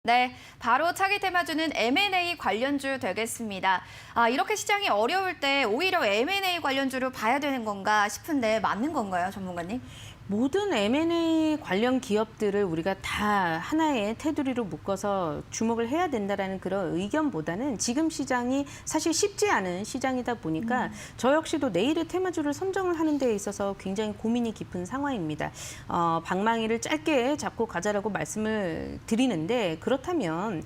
네, 바로 차기 테마주는 M&A 관련주 되겠습니다. 이렇게 시장이 어려울 때 오히려 M&A 관련주를 봐야 되는 건가 싶은데 맞는 건가요, 전문가님? 모든 M&A 관련 기업들을 우리가 다 하나의 테두리로 묶어서 주목을 해야 된다라는 그런 의견보다는 지금 시장이 사실 쉽지 않은 시장이다 보니까 저 역시도 내일의 테마주를 선정을 하는 데 있어서 굉장히 고민이 깊은 상황입니다. 방망이를 짧게 잡고 가자라고 말씀을 드리는데 그렇다면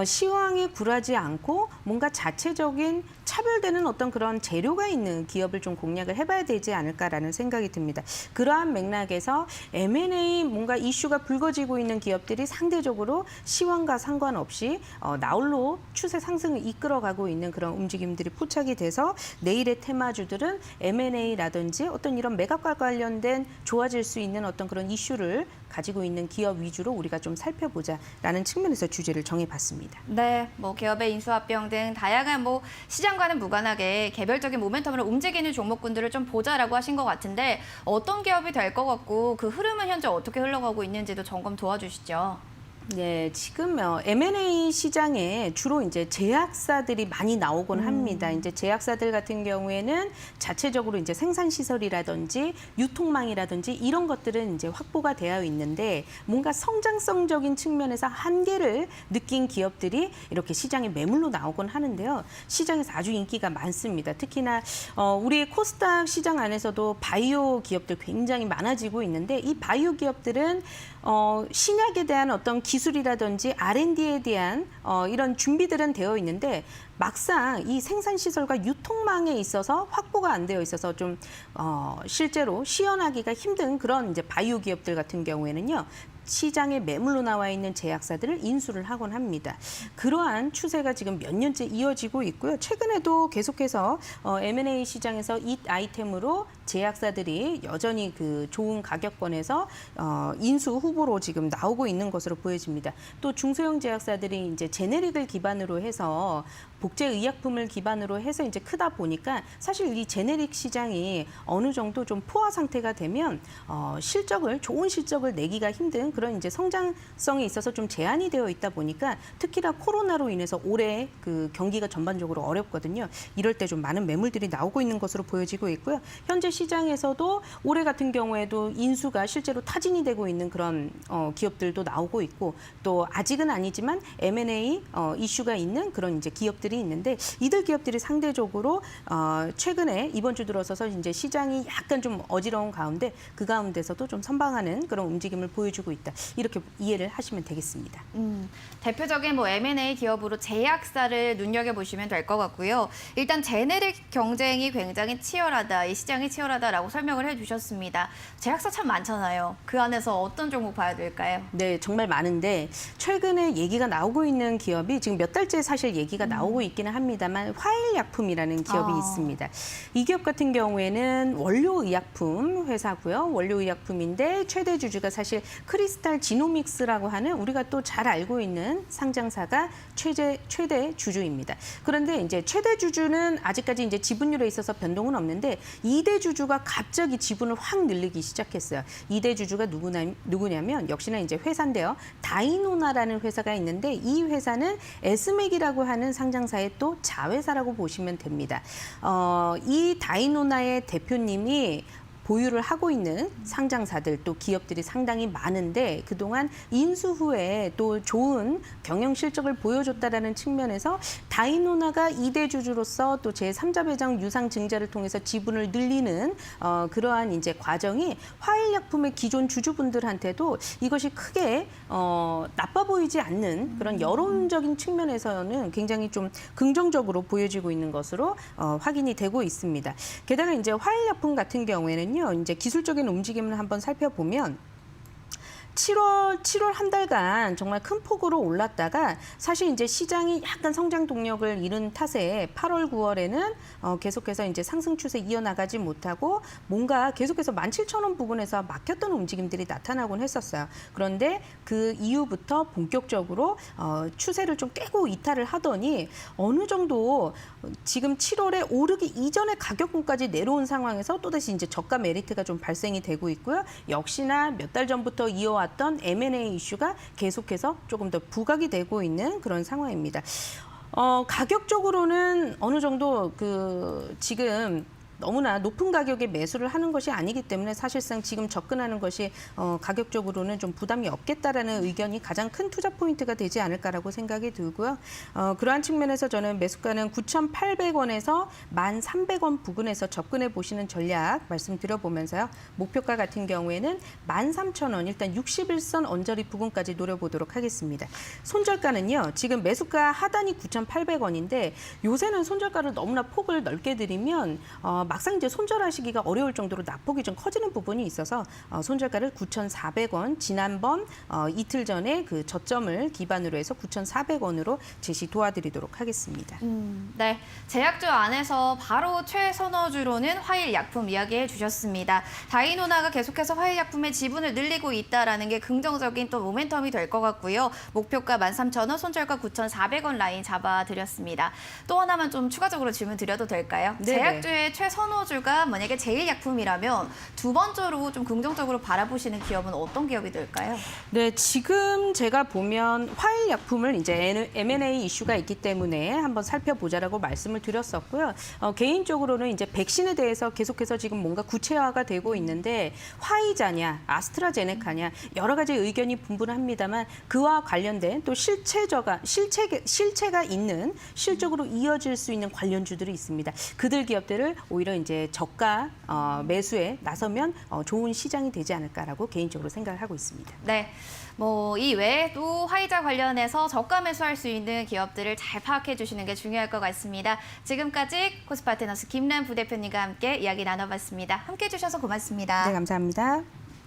시황에 굴하지 않고 뭔가 자체적인 차별되는 어떤 그런 재료가 있는 기업을 좀 공략을 해봐야 되지 않을까라는 생각이 듭니다. 그러한 맥락에서 M&A 뭔가 이슈가 불거지고 있는 기업들이 상대적으로 시황과 상관없이 나홀로 추세 상승을 이끌어가고 있는 그런 움직임들이 포착이 돼서 내일의 테마주들은 M&A라든지 어떤 이런 매각과 관련된 좋아질 수 있는 어떤 그런 이슈를 가지고 있는 기업 위주로 우리가 좀 살펴보자라는 측면에서 주제를 정해봤습니다. 네, 기업의 인수합병 등 다양한 시장과는 무관하게 개별적인 모멘텀으로 움직이는 종목군들을 좀 보자라고 하신 것 같은데 어떤 기업이 될 것 같고 그 흐름은 현재 어떻게 흘러가고 있는지도 점검 도와주시죠. 네, 지금 M&A 시장에 주로 이제 제약사들이 많이 나오곤 합니다. 이제 제약사들 같은 경우에는 자체적으로 이제 생산 시설이라든지 유통망이라든지 이런 것들은 이제 확보가 되어 있는데 뭔가 성장성적인 측면에서 한계를 느낀 기업들이 이렇게 시장에 매물로 나오곤 하는데요. 시장에서 아주 인기가 많습니다. 특히나 우리 코스닥 시장 안에서도 바이오 기업들 굉장히 많아지고 있는데 이 바이오 기업들은 신약에 대한 어떤 기술이라든지 R&D에 대한 이런 준비들은 되어 있는데 막상 이 생산시설과 유통망에 있어서 확보가 안 되어 있어서 좀 실제로 시연하기가 힘든 그런 이제 바이오 기업들 같은 경우에는요. 시장에 매물로 나와 있는 제약사들을 인수를 하곤 합니다. 그러한 추세가 지금 몇 년째 이어지고 있고요. 최근에도 계속해서 M&A 시장에서 이 아이템으로 제약사들이 여전히 그 좋은 가격권에서 인수 후보로 지금 나오고 있는 것으로 보여집니다. 또 중소형 제약사들이 이제 제네릭을 기반으로 해서 복제 의약품을 기반으로 해서 이제 크다 보니까 사실 이 제네릭 시장이 어느 정도 좀 포화 상태가 되면 좋은 실적을 내기가 힘든 그런 이제 성장성에 있어서 좀 제한이 되어 있다 보니까 특히나 코로나로 인해서 올해 그 경기가 전반적으로 어렵거든요. 이럴 때 좀 많은 매물들이 나오고 있는 것으로 보여지고 있고요. 현재 시장에서도 올해 같은 경우에도 인수가 실제로 타진이 되고 있는 그런 기업들도 나오고 있고 또 아직은 아니지만 M&A 이슈가 있는 그런 이제 기업들이 있는데 이들 기업들이 상대적으로 최근에 이번 주 들어서서 이제 시장이 약간 좀 어지러운 가운데 그 가운데서도 좀 선방하는 그런 움직임을 보여주고 있다. 이렇게 이해를 하시면 되겠습니다. 대표적인 M&A 기업으로 제약사를 눈여겨보시면 될 것 같고요. 일단 제네릭 경쟁이 굉장히 치열하다, 이 시장이 치열하다라고 설명을 해주셨습니다. 제약사 참 많잖아요. 그 안에서 어떤 종목 봐야 될까요? 네, 정말 많은데 최근에 얘기가 나오고 있는 기업이 지금 몇 달째 사실 얘기가 나오고 있기는 합니다만 화일약품이라는 기업이 있습니다. 이 기업 같은 경우에는 원료의약품 회사고요. 원료의약품인데 최대 주주가 사실 크리스탈 지노믹스라고 하는 우리가 또 잘 알고 있는 상장사가 최대 주주입니다. 그런데 이제 최대 주주는 아직까지 이제 지분율에 있어서 변동은 없는데 2대 주주가 갑자기 지분을 확 늘리기 시작했어요. 2대 주주가 누구냐면 역시나 이제 회사인데요. 다이노나라는 회사가 있는데 이 회사는 에스맥이라고 하는 상장사의 또 자회사라고 보시면 됩니다. 이 다이노나의 대표님이 보유를 하고 있는 상장사들 또 기업들이 상당히 많은데 그동안 인수 후에 또 좋은 경영 실적을 보여줬다라는 측면에서 다이노나가 2대 주주로서 또 제3자 배당 유상 증자를 통해서 지분을 늘리는 그러한 이제 과정이 화일약품의 기존 주주분들한테도 이것이 크게 나빠 보이지 않는 그런 여론적인 측면에서는 굉장히 좀 긍정적으로 보여지고 있는 것으로 확인이 되고 있습니다. 게다가 이제 화일약품 같은 경우에는 이제 기술적인 움직임을 한번 살펴보면 7월 한 달간 정말 큰 폭으로 올랐다가 사실 이제 시장이 약간 성장 동력을 잃은 탓에 8월, 9월에는 계속해서 이제 상승 추세 이어나가지 못하고 뭔가 계속해서 17,000원 부근에서 막혔던 움직임들이 나타나곤 했었어요. 그런데 그 이후부터 본격적으로 추세를 좀 깨고 이탈을 하더니 어느 정도 지금 7월에 오르기 이전의 가격권까지 내려온 상황에서 또다시 이제 저가 메리트가 좀 발생이 되고 있고요. 역시나 몇 달 전부터 이어왔던 불어왔던 M&A 이슈가 계속해서 조금 더 부각이 되고 있는 그런 상황입니다. 가격적으로는 어느 정도 지금 너무나 높은 가격에 매수를 하는 것이 아니기 때문에 사실상 지금 접근하는 것이 가격적으로는 좀 부담이 없겠다라는 의견이 가장 큰 투자 포인트가 되지 않을까라고 생각이 들고요. 그러한 측면에서 저는 매수가는 9,800원에서 1,300원 부근에서 접근해 보시는 전략 말씀드려보면서요. 목표가 같은 경우에는 13,000원, 일단 61선 언저리 부근까지 노려보도록 하겠습니다. 손절가는요. 지금 매수가 하단이 9,800원인데 요새는 손절가를 너무나 폭을 넓게 드리면 막상 이제 손절하시기가 어려울 정도로 낙폭이 좀 커지는 부분이 있어서 손절가를 9,400원, 지난번 이틀 전에 그 저점을 기반으로 해서 9,400원으로 제시 도와드리도록 하겠습니다. 네, 제약주 안에서 바로 최선호주로는 화일약품 이야기해 주셨습니다. 다이노나가 계속해서 화일약품의 지분을 늘리고 있다라는 게 긍정적인 또 모멘텀이 될 것 같고요. 목표가 13,000원, 손절가 9,400원 라인 잡아드렸습니다. 또 하나만 좀 추가적으로 질문 드려도 될까요? 네네. 제약주의 최선호주가 만약에 제일약품이라면 두 번째로 좀 긍정적으로 바라보시는 기업은 어떤 기업이 될까요? 네, 지금 제가 보면 화일약품을 이제 M&A 이슈가 있기 때문에 한번 살펴보자라고 말씀을 드렸었고요. 개인적으로는 이제 백신에 대해서 계속해서 지금 뭔가 구체화가 되고 있는데 화이자냐, 아스트라제네카냐 여러 가지 의견이 분분합니다만 그와 관련된 또 실체가 있는 실적으로 이어질 수 있는 관련주들이 있습니다. 그들 기업들을 오히려 이제 저가 매수에 나서면 좋은 시장이 되지 않을까라고 개인적으로 생각을 하고 있습니다. 네. 뭐 이 외에도 화이자 관련해서 저가 매수할 수 있는 기업들을 잘 파악해 주시는 게 중요할 것 같습니다. 지금까지 코스파트너스 김란 부대표님과 함께 이야기 나눠봤습니다. 함께 해주셔서 고맙습니다. 네, 감사합니다.